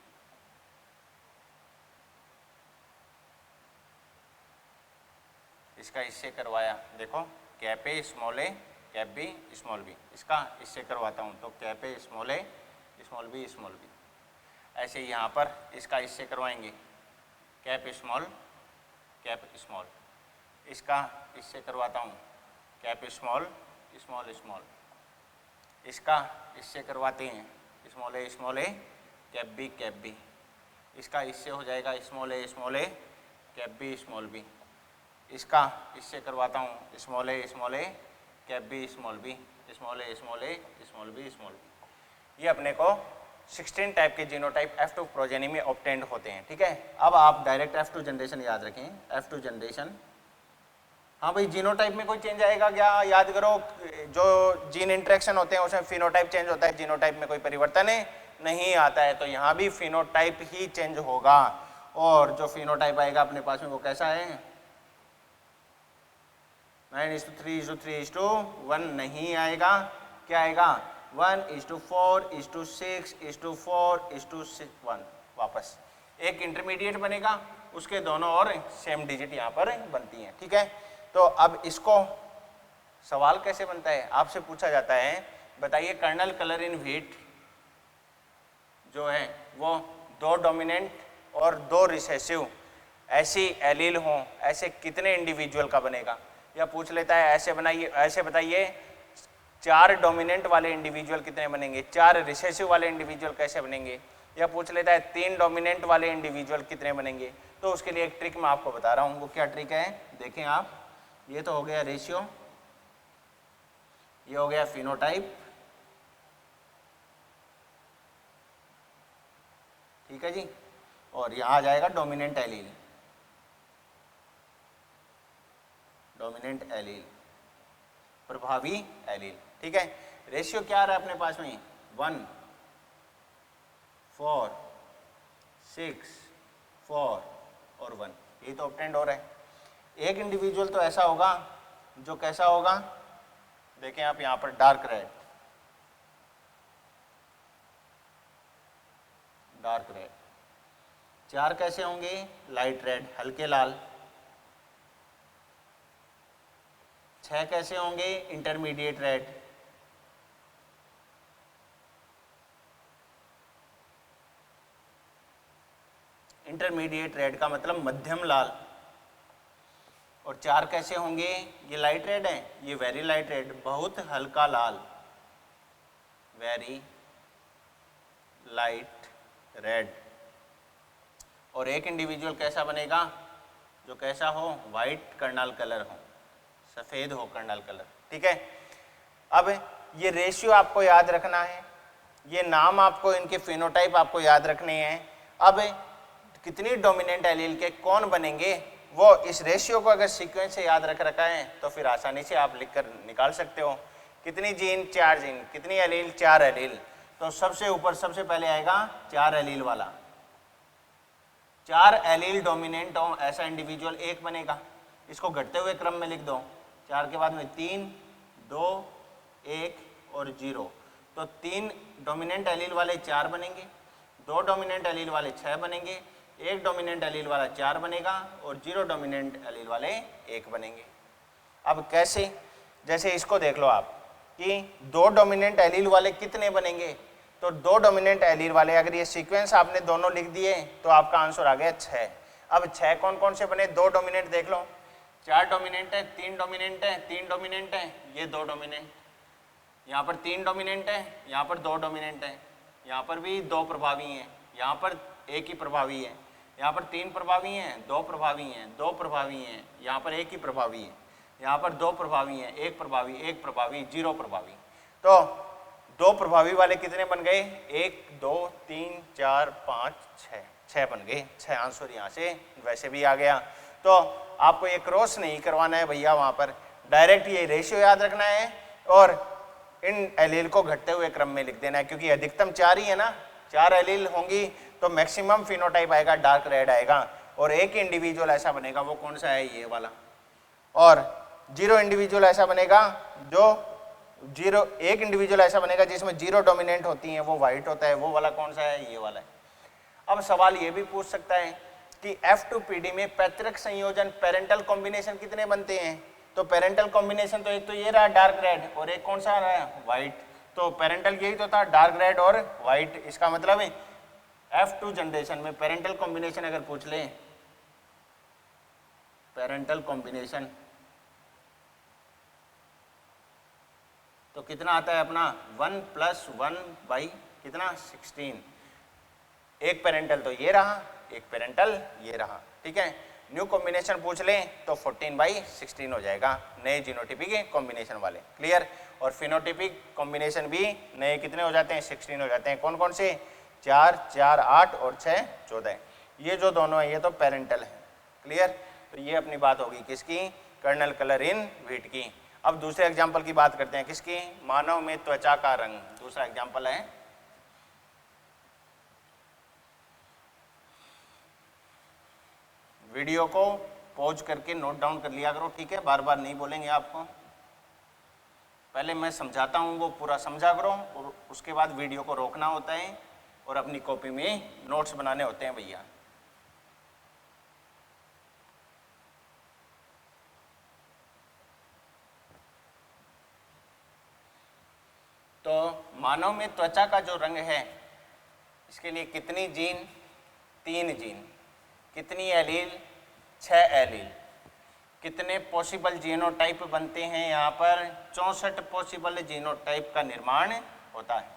इसका इससे करवाया, देखो cap A small A cap B small B. इसका इससे करवाता हूँ तो cap A small B small B. ऐसे यहाँ पर इसका इससे करवाएंगे, कैप स्मॉल कैप स्मॉल। इसका इससे करवाता हूँ, कैप स्मॉल स्मॉल स्मॉल। इसका इससे करवाते हैं, स्मॉल ए कैप बी। इसका इससे हो जाएगा स्मॉल ए कैप बी स्मॉल बी। इसका इससे करवाता हूँ, स्मॉल ए cap B small B, small ए स्मॉल बी। ये अपने को 16 टाइप के जीनोटाइप F2 प्रोजेनी में ऑब्टेंड होते हैं, ठीक है। अब आप डायरेक्ट F2 जनरेशन याद रखें, F2 जनरेशन। हाँ भाई, जीनोटाइप में कोई चेंज आएगा क्या? याद करो, जो जीन इंटरेक्शन होते हैं उसमें फिनोटाइप चेंज होता है, जीनोटाइप में कोई परिवर्तन नहीं आता है। तो यहाँ भी फिनोटाइप ही चेंज होगा, और जो फिनोटाइप आएगा अपने पास में वो कैसा है? 9:3:3:1 नहीं आएगा। क्या आएगा? 1:4:6:4:1। वापस एक इंटरमीडिएट बनेगा, उसके दोनों और सेम डिजिट यहाँ पर बनती हैं, ठीक है। तो अब इसको सवाल कैसे बनता है, आपसे पूछा जाता है, बताइए कर्नल कलर इन व्हीट जो है वो 2 डोमिनेंट और 2 रिसेसिव ऐसी एलील हों, ऐसे कितने इंडिविजुअल का बनेगा? या पूछ लेता है ऐसे बनाइए, ऐसे बताइए 4 डोमिनेंट वाले इंडिविजुअल कितने बनेंगे, 4 रिसेसिव वाले इंडिविजुअल कैसे बनेंगे? या पूछ लेता है 3 डोमिनेंट वाले इंडिविजुअल कितने बनेंगे? तो उसके लिए एक ट्रिक मैं आपको बता रहा हूँ। वो क्या ट्रिक है, देखें आप। ये तो हो गया रेशियो, ये हो गया फिनोटाइप, ठीक है जी। और यहाँ आ जाएगा डोमिनेंट एलील, प्रभावी एलील, ठीक है। रेशियो क्या आ रहा है अपने पास में? 1 4 6 4 और 1, ये तो ऑब्टेंड हो रहा है। एक इंडिविजुअल तो ऐसा होगा जो कैसा होगा, देखें आप यहाँ पर डार्क रेड, डार्क रेड। 4 कैसे होंगे, लाइट रेड, हल्के लाल। 6 कैसे होंगे, इंटरमीडिएट रेड। 'रेड' का मतलब मध्यम लाल। और 4 कैसे होंगे, ये लाइट रेड है, ये वेरी लाइट रेड, बहुत हल्का लाल, वेरी लाइट रेड। और एक इंडिविजुअल कैसा बनेगा, जो कैसा हो, वाइट कर्नल कलर हो, सफ़ेद हो कर्नल कलर। ठीक है, अब ये रेशियो आपको याद रखना है, ये नाम आपको, इनके फिनोटाइप आपको याद रखने हैं। अब कितनी डोमिनेंट एलील के कौन बनेंगे, वो इस रेशियो को अगर सीक्वेंस से याद रख रखा है तो फिर आसानी से आप लिख कर निकाल सकते हो। कितनी जीन, 4 जीन, कितनी एलील, 4 एलील। तो सबसे ऊपर सबसे पहले आएगा 4 एलील वाला, 4 एलील डोमिनेंट हो ऐसा इंडिविजुअल एक बनेगा। इसको घटते हुए क्रम में लिख दो, 4 के बाद में 3, 2, 1 और 0। तो 3 डोमिनेंट एलील वाले 4 बनेंगे, 2 डोमिनेंट एलील वाले 6 बनेंगे, 1 डोमिनेंट एलील वाला 4 बनेगा और 0 डोमिनेंट एलील वाले 1 बनेंगे। अब कैसे, जैसे इसको देख लो आप कि 2 डोमिनेंट एलील वाले कितने बनेंगे, तो 2 डोमिनेंट एलील वाले, अगर ये सीक्वेंस आपने दोनों लिख दिए तो आपका आंसर आ गया 6। अब 6 कौन कौन से बने, 2 डोमिनेंट देख लो, 4 डोमिनेंट है, 3 डोमिनेंट है, 3 डोमिनेंट है, ये 2 डोमिनेंट, यहाँ पर 3 डोमिनेंट है, यहाँ पर 2 डोमिनेंट है, यहाँ पर भी 2 प्रभावी हैं, यहाँ पर 1 ही प्रभावी है, यहाँ पर 3 प्रभावी हैं, 2 प्रभावी हैं, 2 प्रभावी हैं, यहाँ पर 1 ही प्रभावी है, यहाँ पर 2 प्रभावी हैं, 1 प्रभावी, 1 प्रभावी, 0 प्रभावी। तो 2 प्रभावी वाले कितने बन गए, 1, 2, 3, 4, 5, 6 बन गए। 6 आंसर यहाँ से वैसे भी आ गया। तो आपको ये क्रॉस नहीं करवाना है भैया, वहाँ पर डायरेक्ट ये रेशियो याद रखना है और इन एलील को घटते हुए क्रम में लिख देना है, क्योंकि अधिकतम 4 ही है ना, 4 एलील होंगी तो मैक्सिमम फिनोटाइप आएगा डार्क रेड आएगा। और एक इंडिविजुअल ऐसा बनेगा, वो कौन सा है, ये वाला। और 0 इंडिविजुअल ऐसा बनेगा जो 0, एक इंडिविजुअल ऐसा बनेगा जिसमें 0 डोमिनेंट होती हैं, वो वाइट होता है, वो वाला कौन सा है, ये वाला है। अब सवाल ये भी पूछ सकता है कि F2PD में पैतृक संयोजन, पेरेंटल कॉम्बिनेशन कितने बनते हैं, तो पेरेंटल कॉम्बिनेशन तो एक तो ये रहा डार्क रेड और एक कौन सा रहा, वाइट। तो पेरेंटल यही तो था, डार्क रेड और वाइट। इसका मतलब है F2 जनरेशन में पेरेंटल कॉम्बिनेशन अगर पूछ ले, पेरेंटल कॉम्बिनेशन तो कितना आता है अपना, 1 + 1 बाई कितना, 16। एक पेरेंटल तो ये रहा, एक पेरेंटल ये रहा। ठीक है, न्यू कॉम्बिनेशन पूछ लें तो 14/16 हो जाएगा, नए जीनोटिपिक के कॉम्बिनेशन वाले। क्लियर। और फिनोटिपिक कॉम्बिनेशन भी नए कितने हो जाते हैं, 16 हो जाते हैं। कौन कौन से, 4, 4, 8 और 6, 14। ये जो दोनों है ये तो पेरेंटल है। क्लियर। तो ये अपनी बात होगी किसकी, कर्नल कलर इन व्हीट की। अब दूसरे एग्जाम्पल की बात करते हैं, किसकी, मानव में त्वचा का रंग। दूसरा एग्जाम्पल है, वीडियो को पॉज करके नोट डाउन कर लिया करो, ठीक है, बार बार नहीं बोलेंगे आपको। पहले मैं समझाता हूँ वो पूरा समझा करो और उसके बाद वीडियो को रोकना होता है और अपनी कॉपी में नोट्स बनाने होते हैं भैया। तो मानव में त्वचा का जो रंग है, इसके लिए कितनी जीन, 3 जीन, कितनी एलील, 6 एलील, कितने पॉसिबल जीनोटाइप बनते हैं, यहाँ पर 64 पॉसिबल जीनोटाइप का निर्माण होता है।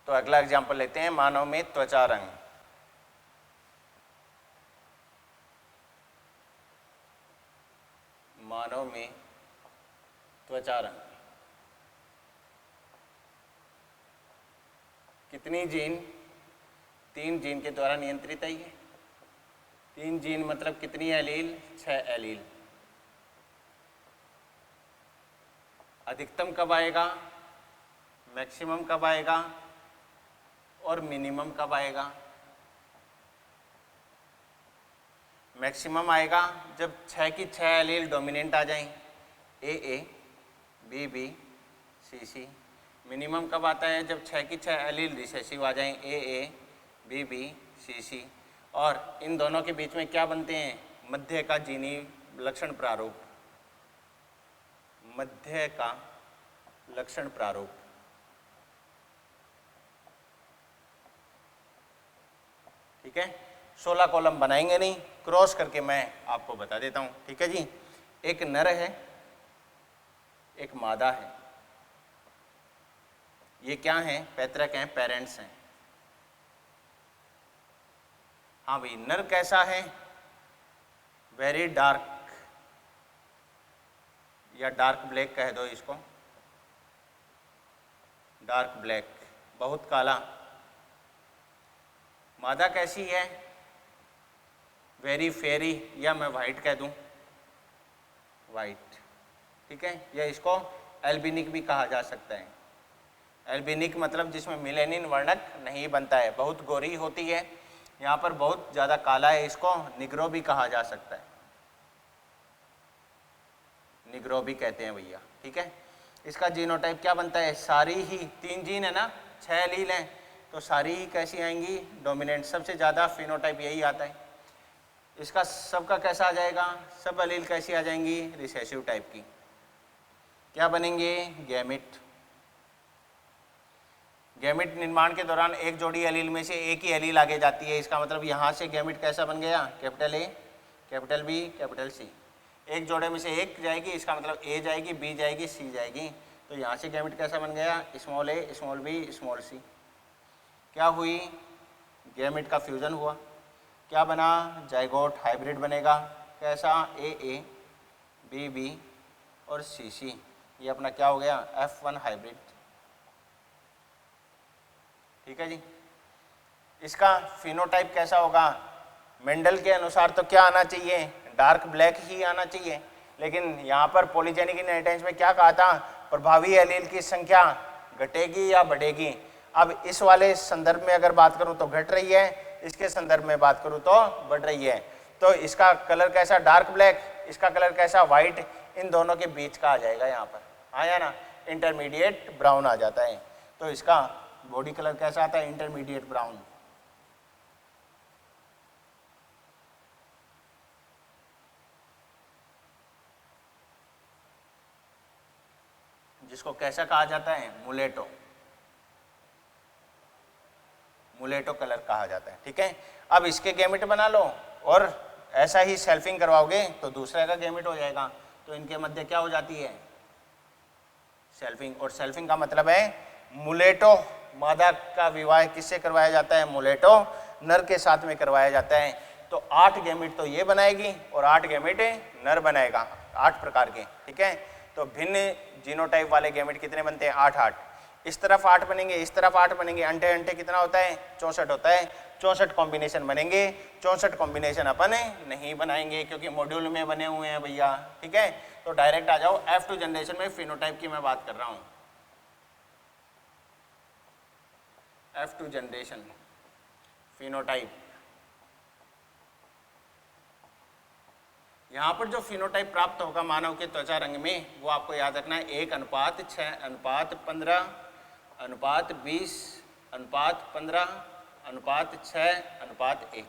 तो अगला एग्जांपल लेते हैं, मानव में त्वचा रंग। मानव में त्वचा रंग कितनी जीन, 3 जीन के द्वारा नियंत्रित है ये। 3 जीन मतलब कितनी एलील, 6 एलील। अधिकतम कब आएगा, मैक्सिमम कब आएगा, और मिनिमम कब आएगा? मैक्सिमम आएगा जब 6 की 6 एलील डोमिनेंट आ जाएं, A B B C C. Minimum कब आता है? जब 6 की 6 एलील रिसेसिव आ जाएं, ए बी बी सी सी। और इन दोनों के बीच में क्या बनते हैं? मध्य का जीनी लक्षण प्रारूप, मध्य का लक्षण प्रारूप। ठीक है, 16 कॉलम बनाएंगे नहीं, क्रॉस करके मैं आपको बता देता हूं। ठीक है जी, एक नर है, एक मादा है। ये क्या हैं? पैतृक हैं, पेरेंट्स हैं। हाँ भाई, नर कैसा है? वेरी डार्क या डार्क ब्लैक कह दो इसको, डार्क ब्लैक, बहुत काला। मादा कैसी है? वेरी फेरी, या मैं वाइट कह दूं, वाइट। ठीक है, या इसको एल्बिनिक भी कहा जा सकता है। एल्बिनिक मतलब जिसमें मिलेनिन वर्णक नहीं बनता है, बहुत गोरी होती है। यहाँ पर बहुत ज़्यादा काला है, इसको निग्रो भी कहा जा सकता है, निग्रो भी कहते हैं भैया। ठीक है, इसका जीनोटाइप क्या बनता है? सारी ही 3 जीन है ना, 6 एलील हैं, तो सारी ही कैसी आएंगी? डोमिनेंट। सबसे ज़्यादा फिनोटाइप यही आता है। इसका सबका कैसा आ जाएगा? सब एलील कैसी आ जाएंगी? रिसेसिव टाइप की। क्या बनेंगे? गैमिट। गैमिट निर्माण के दौरान एक जोड़ी एलील में से एक ही एलील आगे जाती है। इसका मतलब यहाँ से गैमिट कैसा बन गया? Capital A, capital B, capital C. एक जोड़े में से एक जाएगी, इसका मतलब ए जाएगी, बी जाएगी, सी जाएगी। तो यहाँ से गैमिट कैसा बन गया? स्मॉल ए, स्मॉल बी, स्मॉल सी। क्या हुई? गैमिट का फ्यूजन हुआ। क्या बना? जाइगोट, हाइब्रिड बनेगा। कैसा? ए बी बी और सी सी। ये अपना क्या हो गया? F1 hybrid. ठीक है जी, इसका फिनोटाइप कैसा होगा? मेंडल के अनुसार तो क्या आना चाहिए? डार्क ब्लैक ही आना चाहिए, लेकिन यहाँ पर पॉलीजेनिक इनहेरिटेंस में क्या कहा था? प्रभावी एलील की संख्या घटेगी या बढ़ेगी। अब इस वाले संदर्भ में अगर बात करूँ तो घट रही है, इसके संदर्भ में बात करूँ तो बढ़ रही है। तो इसका कलर कैसा? Dark black. इसका कलर कैसा? वाइट। इन दोनों के बीच का आ जाएगा यहाँ पर, हाँ या ना? इंटरमीडिएट ब्राउन आ जाता है। तो इसका बॉडी कलर कैसा आता है? Intermediate brown. जिसको कैसा कहा जाता है? मुलेटो, मुलेटो कलर कहा जाता है। ठीक है, अब इसके गैमेट बना लो और ऐसा ही सेल्फिंग करवाओगे तो दूसरे का गैमेट हो जाएगा। तो इनके मध्य क्या हो जाती है? सेल्फिंग। और सेल्फिंग का मतलब है मुलेटो। मादा का विवाह किससे करवाया जाता है? मुलेटो नर के साथ में करवाया जाता है। तो 8 गैमेट तो ये बनाएगी और 8 गैमेट नर बनाएगा, 8 प्रकार के। ठीक है, तो भिन्न जीनोटाइप वाले गैमेट कितने बनते हैं? 8। इस तरफ 8 बनेंगे, इस तरफ 8 बनेंगे। अंटे अंटे कितना होता है? 64 होता है। 64 कॉम्बिनेशन बनेंगे। 64 कॉम्बिनेशन अपन नहीं बनाएंगे क्योंकि मॉड्यूल में बने हुए हैं भैया। ठीक है, तो डायरेक्ट आ जाओ F2 जनरेशन में। फिनोटाइप की मैं बात कर रहा हूँ। F2 generation phenotype. यहाँ पर जो फिनोटाइप प्राप्त होगा मानव के त्वचा रंग में, वो आपको याद रखना है 1:6:15:20:15:6:1।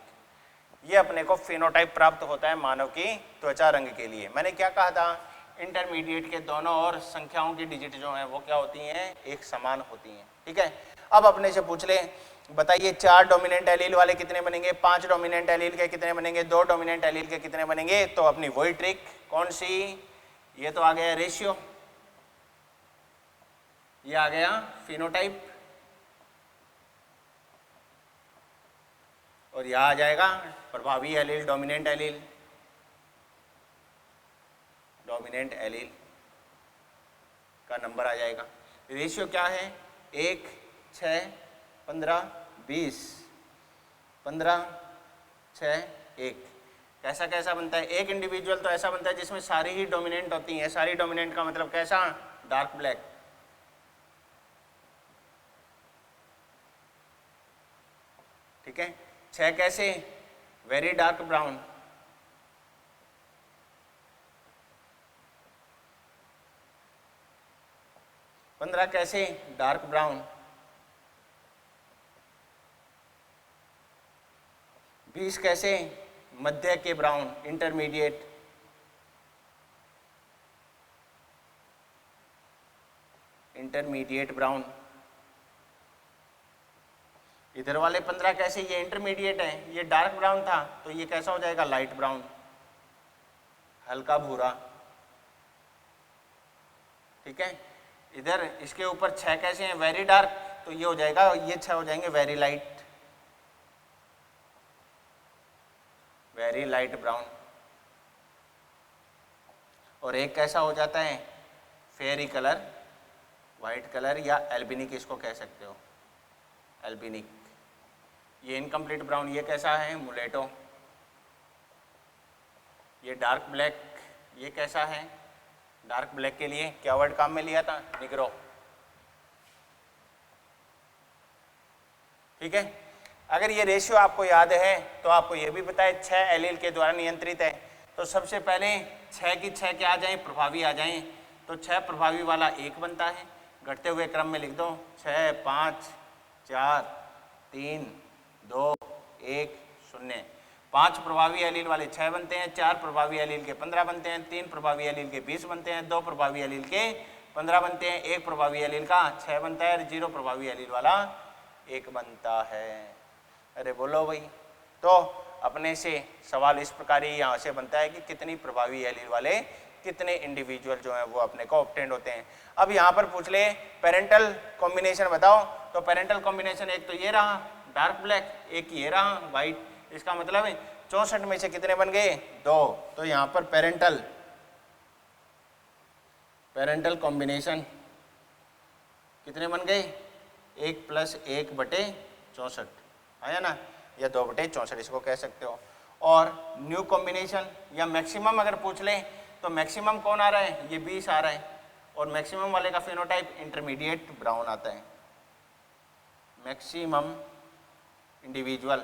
ये अपने को फिनोटाइप प्राप्त होता है मानव की त्वचा रंग के लिए। मैंने क्या कहा था? इंटरमीडिएट के दोनों और संख्याओं की डिजिट जो हैं वो क्या होती हैं? एक समान होती हैं। ठीक है, अब अपने से पूछ ले, बताइए 4 डोमिनेंट एलील वाले कितने बनेंगे? 5 डोमिनेंट एलील के कितने बनेंगे? 2 डोमिनेंट एलील के कितने बनेंगे? तो अपनी वही ट्रिक कौन सी? ये तो आ गया रेशियो, ये आ गया फिनोटाइप, और यह आ जाएगा प्रभावी allele, dominant allele. Dominant allele का नंबर आ जाएगा। रेशियो क्या है? 1:6:15:20 15:6:1। कैसा कैसा बनता है? एक इंडिविजुअल तो ऐसा बनता है जिसमें सारी ही डोमिनेंट होती हैं। सारी डोमिनेंट का मतलब कैसा? Dark black. ठीक है। 6 कैसे, वेरी डार्क ब्राउन। 15 कैसे, डार्क ब्राउन। 20 कैसे, मध्य के ब्राउन, इंटरमीडिएट। Intermediate brown. इधर वाले 15 कैसे, ये इंटरमीडिएट है, ये डार्क ब्राउन था, तो ये कैसा हो जाएगा, लाइट ब्राउन, हल्का भूरा। ठीक है। इधर इसके ऊपर 6 कैसे हैं, वेरी डार्क, तो ये हो जाएगा, ये 6 हो जाएंगे very light, very light brown. और एक कैसा हो जाता है, फेरी कलर, वाइट कलर, या एल्बिनिक इसको कह सकते हो, एल्बिनिक। ये इनकम्प्लीट ब्राउन, ये कैसा है, मुलेटो। ये डार्क ब्लैक, ये कैसा है, डार्क ब्लैक के लिए क्या वर्ड काम में लिया था, निग्रो। ठीक है। अगर ये रेशियो आपको याद है तो आपको ये भी पता है 6 एलील के द्वारा नियंत्रित है। तो सबसे पहले 6 की 6 क्या आ जाए, प्रभावी आ जाएं, तो 6 प्रभावी वाला 1 बनता है। घटते हुए क्रम में लिख दो, 6 5 4 3 2 1 0। 5 प्रभावी एलील वाले 6 बनते हैं, 4 प्रभावी एलील के 15 बनते हैं, 3 प्रभावी एलील के 20 बनते हैं, 2 प्रभावी एलील के 15 बनते हैं, 1 प्रभावी एलील का 6 बनता है, 0 प्रभावी एलील वाला 1 बनता है। अरे बोलो भाई। तो अपने से सवाल इस प्रकार ही यहाँ से बनता है कि कितनी प्रभावी एलील वाले कितने इंडिविजुअल जो हैं वो अपने को ऑब्टेंड होते हैं। अब यहाँ पर पूछ ले पेरेंटल कॉम्बिनेशन बताओ, तो पेरेंटल कॉम्बिनेशन एक तो ये रहा डार्क ब्लैक, एक ये रहा वाइट। इसका मतलब है 64 में से कितने बन गए, 2। तो यहाँ पर पेरेंटल कॉम्बिनेशन कितने बन गए, 1 + 1/64 आया ना, या 2/64 इसको कह सकते हो। और न्यू कॉम्बिनेशन या मैक्सिमम अगर पूछ ले तो मैक्सिमम कौन आ रहा है, ये 20 आ रहा है, और मैक्सिमम वाले का फिनोटाइप इंटरमीडिएट ब्राउन आता है। मैक्सिमम इंडिविजुअल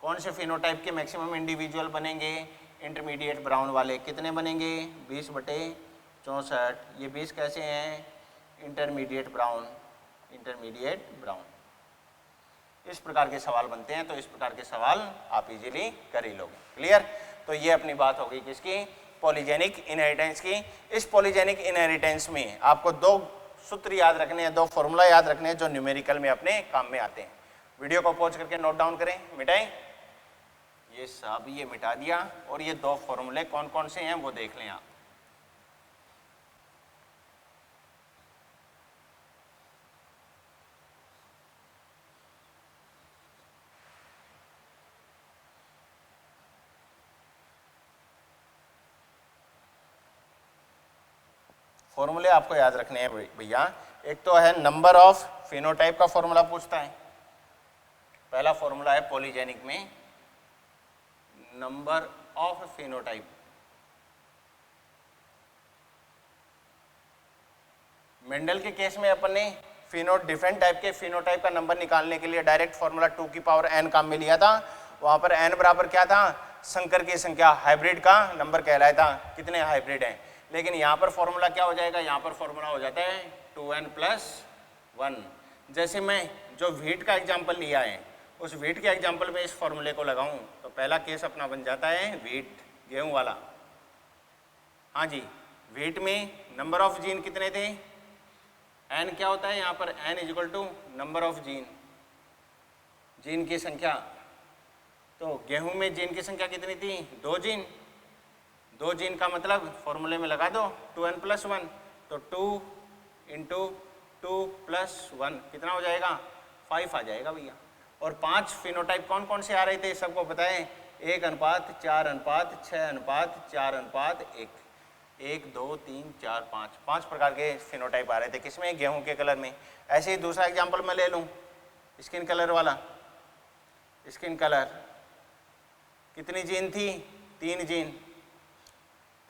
कौन से फिनोटाइप के मैक्सिमम इंडिविजुअल बनेंगे, इंटरमीडिएट ब्राउन वाले। कितने बनेंगे, 20/64। ये 20 कैसे हैं, इंटरमीडिएट ब्राउन, इंटरमीडिएट ब्राउन। इस प्रकार के सवाल बनते हैं। तो इस प्रकार के सवाल आप इजीली कर ही लोगे। क्लियर। तो ये अपनी बात हो गई किसकी, पॉलीजेनिक इनहेरिटेंस की। इस पॉलीजेनिक इनहेरिटेंस में आपको 2 सूत्र याद रखने हैं, 2 फॉर्मूला याद रखने हैं जो न्यूमेरिकल में अपने काम में आते हैं। वीडियो को पॉज करके नोट डाउन करें, मिटाएं ये सब, ये मिटा दिया। और ये 2 फॉर्मूले कौन कौन से हैं वो देख लें आप। फॉर्मूले आपको याद रखने हैं भैया। एक तो है नंबर ऑफ फिनोटाइप का फॉर्मूला पूछता है। पहला फॉर्मूला है पॉलीजेनिक में नंबर ऑफ फिनोटाइप। मेंडल के केस में अपन ने डिफरेंट टाइप के फिनोटाइप का नंबर निकालने के लिए डायरेक्ट फॉर्मूला 2n काम में लिया था। वहां पर n बराबर क्या था, संकर की संख्या, हाइब्रिड का नंबर कहलाया था, कितने हाइब्रिड हैं। लेकिन यहाँ पर फॉर्मूला क्या हो जाएगा, यहाँ पर फॉर्मूला हो जाता है 2n + 1। जैसे मैं जो व्हीट का एग्जाम्पल लिया है उस व्हीट के एग्जाम्पल में इस फॉर्मूले को लगाऊं तो पहला केस अपना बन जाता है व्हीट, गेहूं वाला। हाँ जी, व्हीट में नंबर ऑफ जीन कितने थे, n क्या होता है यहाँ पर, n = number of gene, gene की संख्या। तो गेहूं में जीन की संख्या कितनी थी, 2 जीन। 2 जीन का मतलब फॉर्मूले में लगा दो 2n + 1, तो 2 × 2 + 1 कितना हो जाएगा, 5 आ जाएगा भैया। और 5 फिनोटाइप कौन कौन से आ रहे थे सबको बताएं, 1:4:6:4:1, 1 2 3 4 5 प्रकार के फिनोटाइप आ रहे थे। किसमें, गेहूं के कलर में। ऐसे ही दूसरा एग्जांपल मैं ले लूं, स्किन कलर वाला। स्किन कलर कितनी जीन थी, 3 जीन।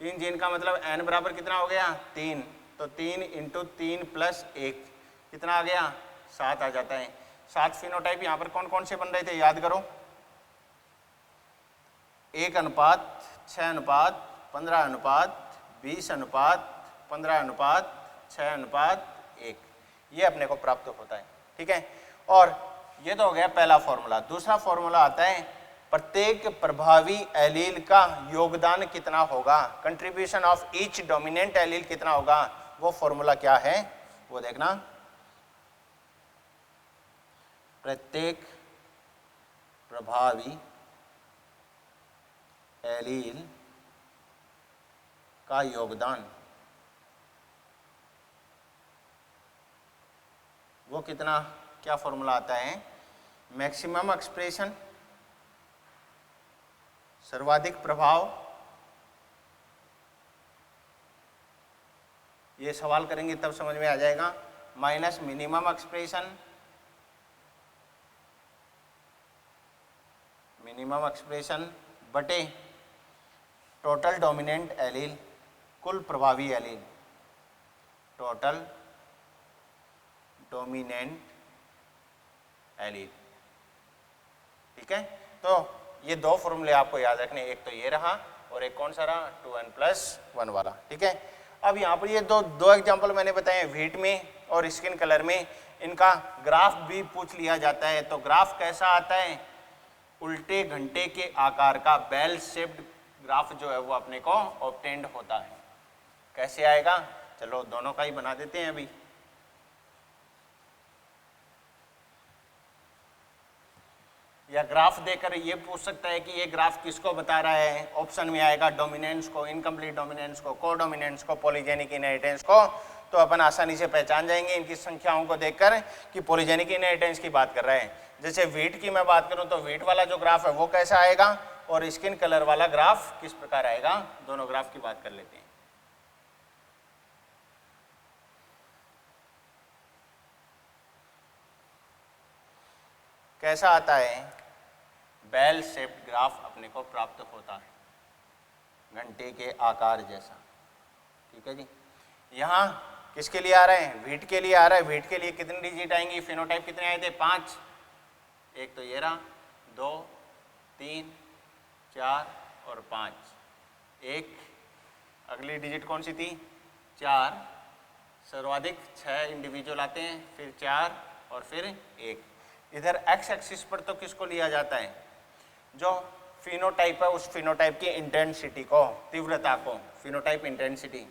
3 जीन का मतलब n बराबर कितना हो गया, 3। तो 3 × 3 + 1 कितना आ गया, 7 आ जाता है। 7 फिनोटाइप यहाँ पर कौन कौन से बन रहे थे याद करो, 1:6:15:20:15:6:1, ये अपने को प्राप्त होता है। ठीक है, और ये तो हो गया पहला फॉर्मूला। दूसरा फॉर्मूला आता है प्रत्येक प्रभावी एलील का योगदान कितना होगा, contribution of each dominant allele कितना होगा, वो फॉर्मूला क्या है वो देखना। प्रत्येक प्रभावी एलील का योगदान वो कितना, क्या फॉर्मूला आता है, मैक्सिमम एक्सप्रेशन, सर्वाधिक प्रभाव, ये सवाल करेंगे तब समझ में आ जाएगा, minus minimum expression, minimum expression बटे टोटल डोमिनेंट एलील, कुल प्रभावी एलील, टोटल डोमिनेंट एलील। ठीक है, तो ये दो फॉर्मूले आपको याद रखने, एक तो ये रहा और एक कौन सा रहा, 2n+1 वाला। ठीक है, अब यहाँ पर ये दो एग्जांपल मैंने बताए, व्हीट में और स्किन कलर में, इनका ग्राफ भी पूछ लिया जाता है। तो ग्राफ कैसा आता है, उल्टे घंटे के आकार का बेल शेप्ड ग्राफ जो है वो अपने को ऑब्टेन्ड होता है। कैसे आएगा, चलो दोनों का ही बना देते हैं अभी। या ग्राफ देकर ये पूछ सकता है कि ये ग्राफ किसको बता रहा है, ऑप्शन में आएगा डोमिनेंस को, इनकम्प्लीट डोमिनेंस को, कोडोमिनेंस को, पॉलीजेनिक इनहेरिटेंस को। तो अपन आसानी से पहचान जाएंगे इनकी संख्याओं को देखकर कि पॉलीजेनिक इनहेरिटेंस की बात कर रहे हैं। जैसे व्हीट की मैं बात करूं तो व्हीट वाला जो ग्राफ है वो कैसा आएगा, और स्किन कलर वाला ग्राफ किस प्रकार आएगा, दोनों ग्राफ की बात कर लेते हैं। कैसा आता है, बेल शेप्ड ग्राफ अपने को प्राप्त होता है, घंटे के आकार जैसा। ठीक है जी, यहाँ किसके लिए आ रहा है, व्हीट के लिए आ रहा है। व्हीट के लिए कितनी डिजिट आएंगी, फिनोटाइप कितने आए थे, 5, एक तो ये रहा, 2, 3, 4 और 5, एक अगली डिजिट कौन सी थी, 4, सर्वाधिक 6 इंडिविजुअल आते हैं, फिर 4 और फिर 1। इधर एक्स एक्सिस पर तो किसको लिया जाता है, जो फिनोटाइप है उस फिनोटाइप की इंटेंसिटी को, तीव्रता को, फिनोटाइप इंटेंसिटी,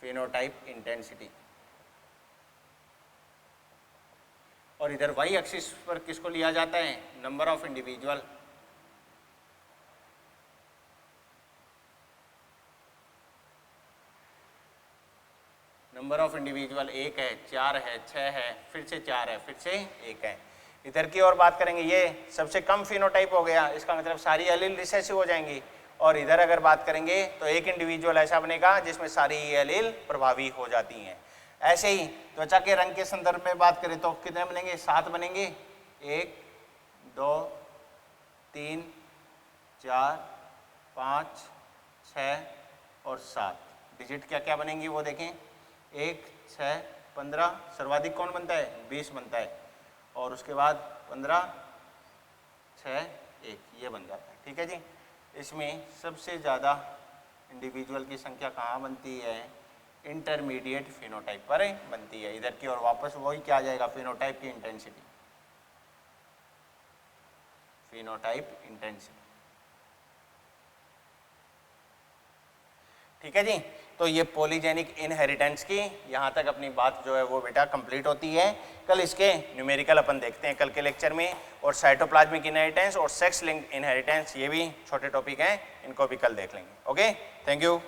फिनोटाइप इंटेंसिटी। और इधर वाई एक्सिस पर किसको लिया जाता है, number of individual, number of individual 1 है, 4 है, 6 है, फिर से 4 है, फिर से 1 है। इधर की और बात करेंगे, ये सबसे कम फिनोटाइप हो गया, इसका मतलब सारी एलील रिसेसिव हो जाएंगी। और इधर अगर बात करेंगे तो एक इंडिविजुअल ऐसा बनेगा जिसमें सारी एलील प्रभावी हो जाती हैं। ऐसे ही त्वचा के रंग के संदर्भ में बात करें तो कितने बनेंगे, 7 बनेंगे, 1, 2, 3, 4, 5, 6 और 7 डिजिट क्या क्या बनेंगी वो देखें, 1, 6, 15, सर्वाधिक कौन बनता है, 20 बनता है, और उसके बाद 15, 6, 1 ये बन जाता है। ठीक है जी, इसमें सबसे ज़्यादा इंडिविजुअल की संख्या कहाँ बनती है, इंटरमीडिएट फिनोटाइप पर बनती है। इधर की ओर वापस वही क्या आ जाएगा, फिनोटाइप की इंटेंसिटी, फिनोटाइप इंटेंसिटी। ठीक है जी, तो ये पॉलीजेनिक इनहेरिटेंस की यहाँ तक अपनी बात जो है वो बेटा कंप्लीट होती है। कल इसके न्यूमेरिकल अपन देखते हैं कल के लेक्चर में, और साइटोप्लाज्मिक इनहेरिटेंस और सेक्स लिंक्ड इनहेरिटेंस ये भी छोटे टॉपिक हैं, इनको भी कल देख लेंगे। Okay, thank you.